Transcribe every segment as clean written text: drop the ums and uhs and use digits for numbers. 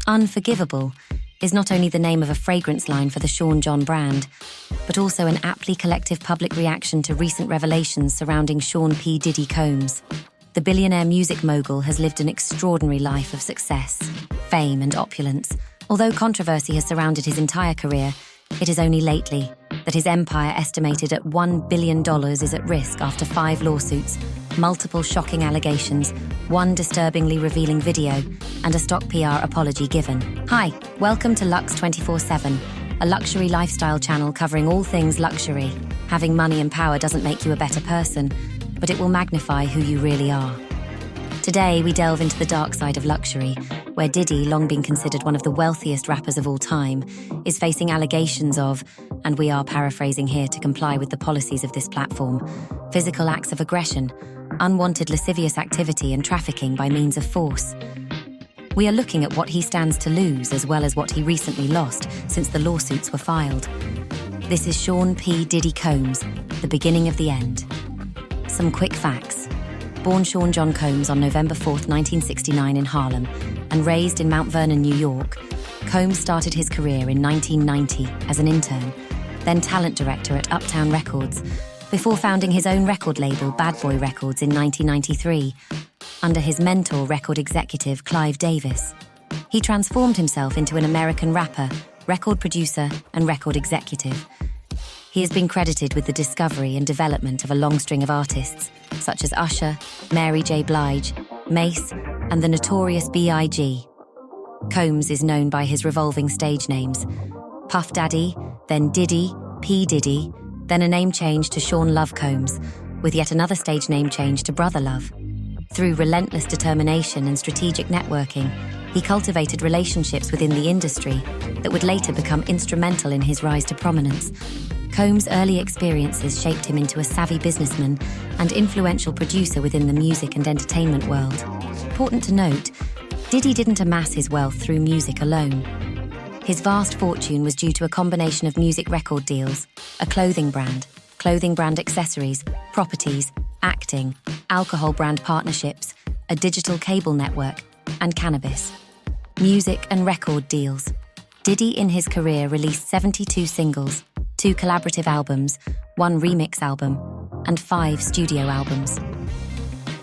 Unforgivable is not only the name of a fragrance line for the Sean John brand, but also an aptly collective public reaction to recent revelations surrounding Sean P. Diddy Combs. The billionaire music mogul has lived an extraordinary life of success, fame and opulence. Although controversy has surrounded his entire career, it is only lately that his empire, estimated at $1 billion, is at risk after 5 lawsuits, multiple shocking allegations, 1 disturbingly revealing video, and a stock PR apology given. Hi, welcome to Lux 24/7, a luxury lifestyle channel covering all things luxury. Having money and power doesn't make you a better person, but it will magnify who you really are. Today, we delve into the dark side of luxury, where Diddy, long been considered one of the wealthiest rappers of all time, is facing allegations of, and we are paraphrasing here to comply with the policies of this platform, physical acts of aggression, unwanted lascivious activity and trafficking by means of force. We are looking at what he stands to lose as well as what he recently lost since the lawsuits were filed. This is Sean P. Diddy Combs, the beginning of the end. Some quick facts. Born Sean John Combs on November 4, 1969 in Harlem, and raised in Mount Vernon, New York, Combs started his career in 1990 as an intern, then talent director at Uptown Records, before founding his own record label, Bad Boy Records, in 1993, under his mentor, record executive Clive Davis. He transformed himself into an American rapper, record producer, and record executive. He has been credited with the discovery and development of a long string of artists, such as Usher, Mary J. Blige, Mace, and the notorious B.I.G. Combs is known by his revolving stage names: Puff Daddy, then Diddy, P. Diddy, then a name change to Sean Love Combs, with yet another stage name change to Brother Love. Through relentless determination and strategic networking, he cultivated relationships within the industry that would later become instrumental in his rise to prominence. Combs' early experiences shaped him into a savvy businessman and influential producer within the music and entertainment world. Important to note, Diddy didn't amass his wealth through music alone. His vast fortune was due to a combination of music record deals, a clothing brand accessories, properties, acting, alcohol brand partnerships, a digital cable network, and cannabis. Music and record deals. Diddy in his career released 72 singles, 2 collaborative albums, 1 remix album, and 5 studio albums.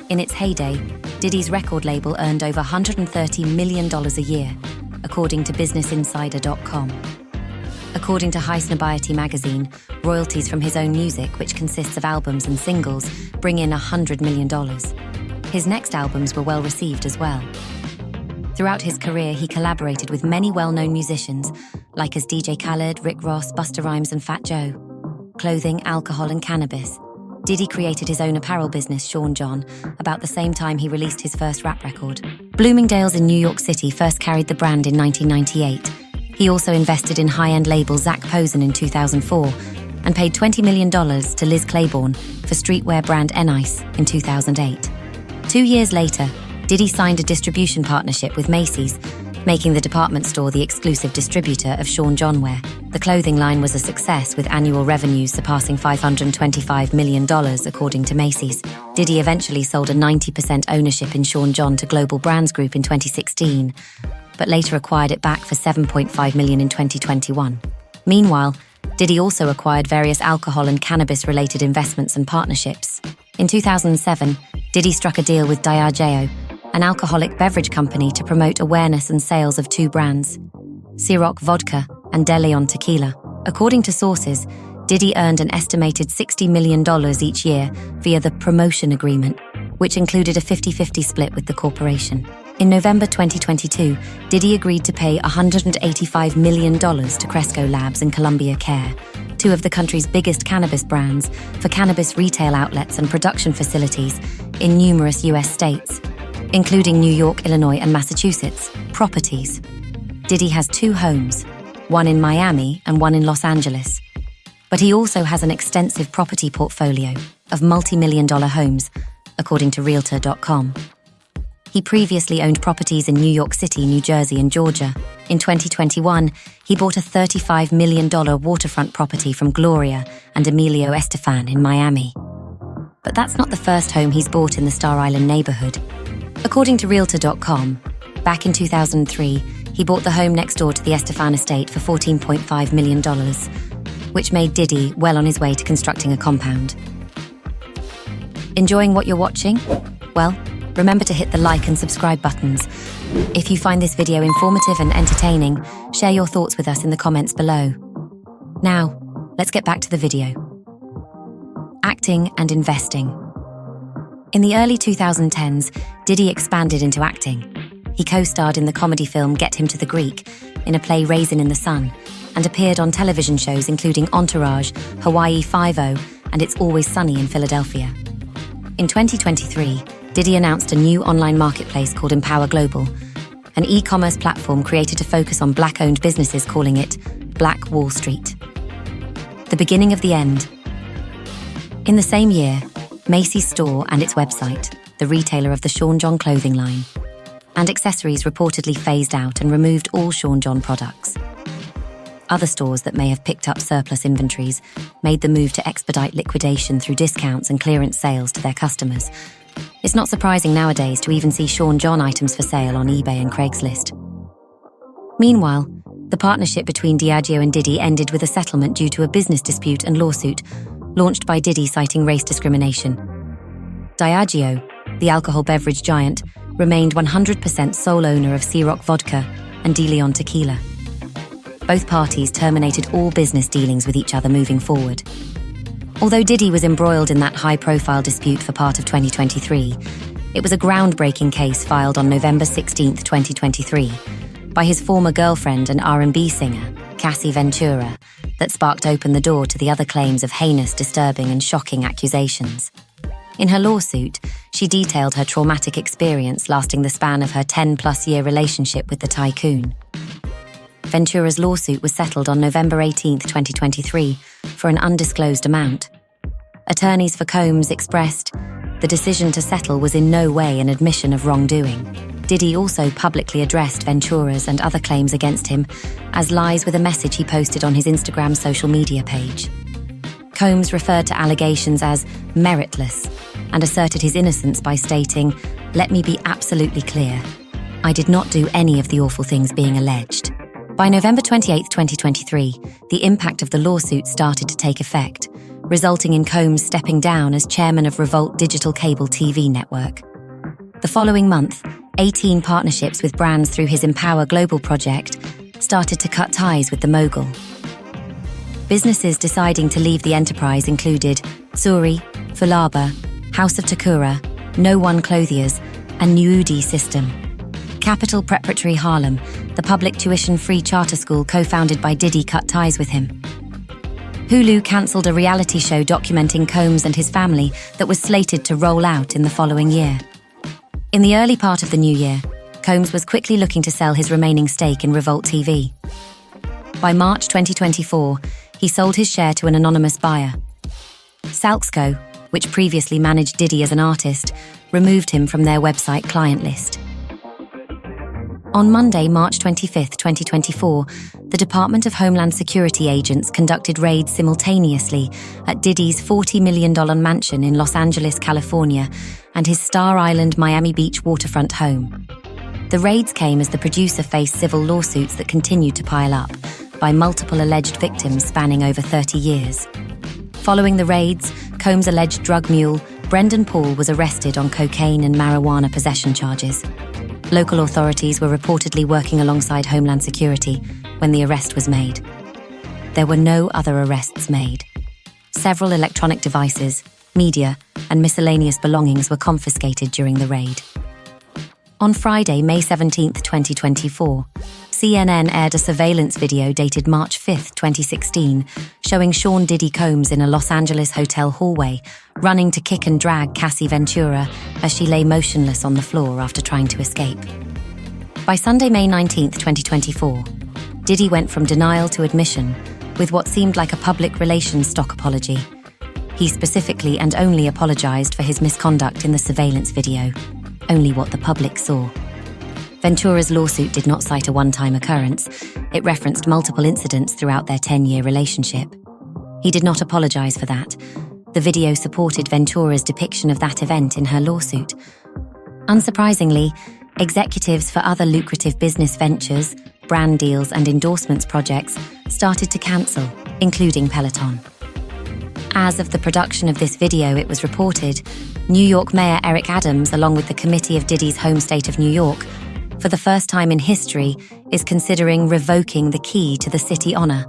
In its heyday, Diddy's record label earned over $130 million a year, according to BusinessInsider.com. According to High Snobiety magazine, royalties from his own music, which consists of albums and singles, bring in $100 million. His next albums were well received as well. Throughout his career, he collaborated with many well-known musicians, like as DJ Khaled, Rick Ross, Busta Rhymes, and Fat Joe. Clothing, alcohol, and cannabis. Diddy created his own apparel business, Sean John, about the same time he released his first rap record. Bloomingdale's in New York City first carried the brand in 1998. He also invested in high-end label Zac Posen in 2004 and paid $20 million to Liz Claiborne for streetwear brand NY in 2008. 2 years later, Diddy signed a distribution partnership with Macy's, making the department store the exclusive distributor of Sean John wear. The clothing line was a success, with annual revenues surpassing $525 million, according to Macy's. Diddy eventually sold a 90% ownership in Sean John to Global Brands Group in 2016, but later acquired it back for $7.5 million in 2021. Meanwhile, Diddy also acquired various alcohol and cannabis-related investments and partnerships. In 2007, Diddy struck a deal with Diageo, an alcoholic beverage company, to promote awareness and sales of 2 brands, Ciroc Vodka and De Leon Tequila. According to sources, Diddy earned an estimated $60 million each year via the promotion agreement, which included a 50-50 split with the corporation. In November 2022, Diddy agreed to pay $185 million to Cresco Labs and Columbia Care, 2 of the country's biggest cannabis brands, for cannabis retail outlets and production facilities in numerous US states, including New York, Illinois, and Massachusetts. Properties. Diddy has 2 homes, one in Miami and one in Los Angeles. But he also has an extensive property portfolio of multi-million-dollar homes, according to Realtor.com. He previously owned properties in New York City, New Jersey, and Georgia. In 2021, he bought a $35 million waterfront property from Gloria and Emilio Estefan in Miami. But that's not the first home he's bought in the Star Island neighborhood. According to Realtor.com, back in 2003, He bought the home next door to the Estefan estate for $14.5 million, which made Diddy well on his way to constructing a compound. Enjoying what you're watching? Well, remember to hit the like and subscribe buttons. If you find this video informative and entertaining, share your thoughts with us in the comments below. Now, let's get back to the video. Acting and investing. In the early 2010s, Diddy expanded into acting. He co-starred in the comedy film Get Him to the Greek, in a play Raisin in the Sun, and appeared on television shows including Entourage, Hawaii Five-0, and It's Always Sunny in Philadelphia. In 2023, Diddy announced a new online marketplace called Empower Global, an e-commerce platform created to focus on Black-owned businesses, calling it Black Wall Street. The beginning of the end. In the same year, Macy's store and its website, the retailer of the Sean John clothing line, and accessories reportedly phased out and removed all Sean John products. Other stores that may have picked up surplus inventories made the move to expedite liquidation through discounts and clearance sales to their customers. It's not surprising nowadays to even see Sean John items for sale on eBay and Craigslist. Meanwhile, the partnership between Diageo and Diddy ended with a settlement due to a business dispute and lawsuit launched by Diddy citing race discrimination. Diageo, the alcohol beverage giant, remained 100% sole owner of Ciroc Vodka and De Leon Tequila. Both parties terminated all business dealings with each other moving forward. Although Diddy was embroiled in that high-profile dispute for part of 2023, it was a groundbreaking case filed on November 16, 2023, by his former girlfriend and R&B singer, Cassie Ventura, that sparked open the door to the other claims of heinous, disturbing, and shocking accusations. In her lawsuit, she detailed her traumatic experience lasting the span of her 10-plus-year relationship with the tycoon. Ventura's lawsuit was settled on November 18, 2023, for an undisclosed amount. Attorneys for Combs expressed, the decision to settle was in no way an admission of wrongdoing. Diddy also publicly addressed Ventura's and other claims against him as lies with a message he posted on his Instagram social media page. Combs referred to allegations as meritless and asserted his innocence by stating, "Let me be absolutely clear. I did not do any of the awful things being alleged." By November 28, 2023, the impact of the lawsuit started to take effect, resulting in Combs stepping down as chairman of Revolt Digital Cable TV network. The following month, 18 partnerships with brands through his Empower Global project started to cut ties with the mogul. Businesses deciding to leave the enterprise included Tsuri, Fulaba, House of Takura, No One Clothiers, and Nuudi System. Capital Preparatory Harlem, the public tuition-free charter school co-founded by Diddy, cut ties with him. Hulu cancelled a reality show documenting Combs and his family that was slated to roll out in the following year. In the early part of the new year, Combs was quickly looking to sell his remaining stake in Revolt TV. By March 2024, he sold his share to an anonymous buyer. Salksco, which previously managed Diddy as an artist, removed him from their website client list. On Monday, March 25, 2024, the Department of Homeland Security agents conducted raids simultaneously at Diddy's $40 million mansion in Los Angeles, California, and his Star Island, Miami Beach waterfront home. The raids came as the producer faced civil lawsuits that continued to pile up by multiple alleged victims spanning over 30 years. Following the raids, Combs' alleged drug mule, Brendan Paul, was arrested on cocaine and marijuana possession charges. Local authorities were reportedly working alongside Homeland Security when the arrest was made. There were no other arrests made. Several electronic devices, media, and miscellaneous belongings were confiscated during the raid. On Friday, May 17, 2024, CNN aired a surveillance video dated March 5, 2016, showing Sean Diddy Combs in a Los Angeles hotel hallway, running to kick and drag Cassie Ventura as she lay motionless on the floor after trying to escape. By Sunday, May 19, 2024, Diddy went from denial to admission with what seemed like a public relations stock apology. He specifically and only apologized for his misconduct in the surveillance video, only what the public saw. Ventura's lawsuit did not cite a one-time occurrence. It referenced multiple incidents throughout their 10-year relationship. He did not apologize for that. The video supported Ventura's depiction of that event in her lawsuit. Unsurprisingly, executives for other lucrative business ventures, brand deals and endorsements projects started to cancel, including Peloton. As of the production of this video, it was reported, New York Mayor Eric Adams, along with the committee of Diddy's home state of New York, for the first time in history, is considering revoking the key to the city honor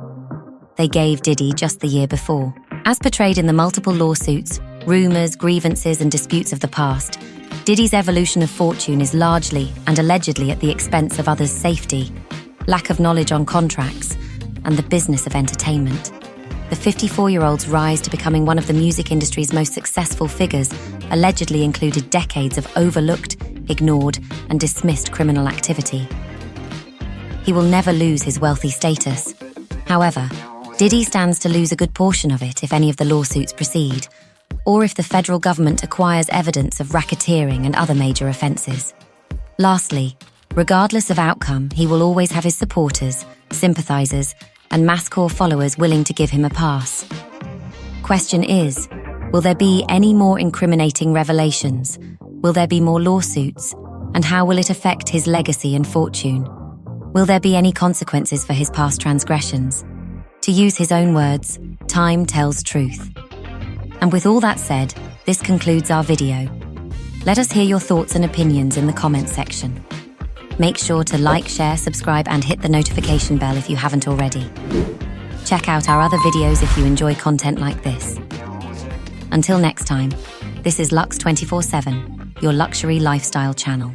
they gave Diddy just the year before. As portrayed in the multiple lawsuits, rumors, grievances, and disputes of the past, Diddy's evolution of fortune is largely and allegedly at the expense of others' safety, lack of knowledge on contracts, and the business of entertainment. The 54-year-old's rise to becoming one of the music industry's most successful figures allegedly included decades of overlooked, ignored, and dismissed criminal activity. He will never lose his wealthy status. However, Diddy stands to lose a good portion of it if any of the lawsuits proceed, or if the federal government acquires evidence of racketeering and other major offences. Lastly, regardless of outcome, he will always have his supporters, sympathisers, and mass-core followers willing to give him a pass. Question is, will there be any more incriminating revelations? Will there be more lawsuits? And how will it affect his legacy and fortune? Will there be any consequences for his past transgressions? To use his own words, time tells truth. And with all that said, this concludes our video. Let us hear your thoughts and opinions in the comments section. Make sure to like, share, subscribe, and hit the notification bell if you haven't already. Check out our other videos if you enjoy content like this. Until next time, this is Lux 24/7, your luxury lifestyle channel.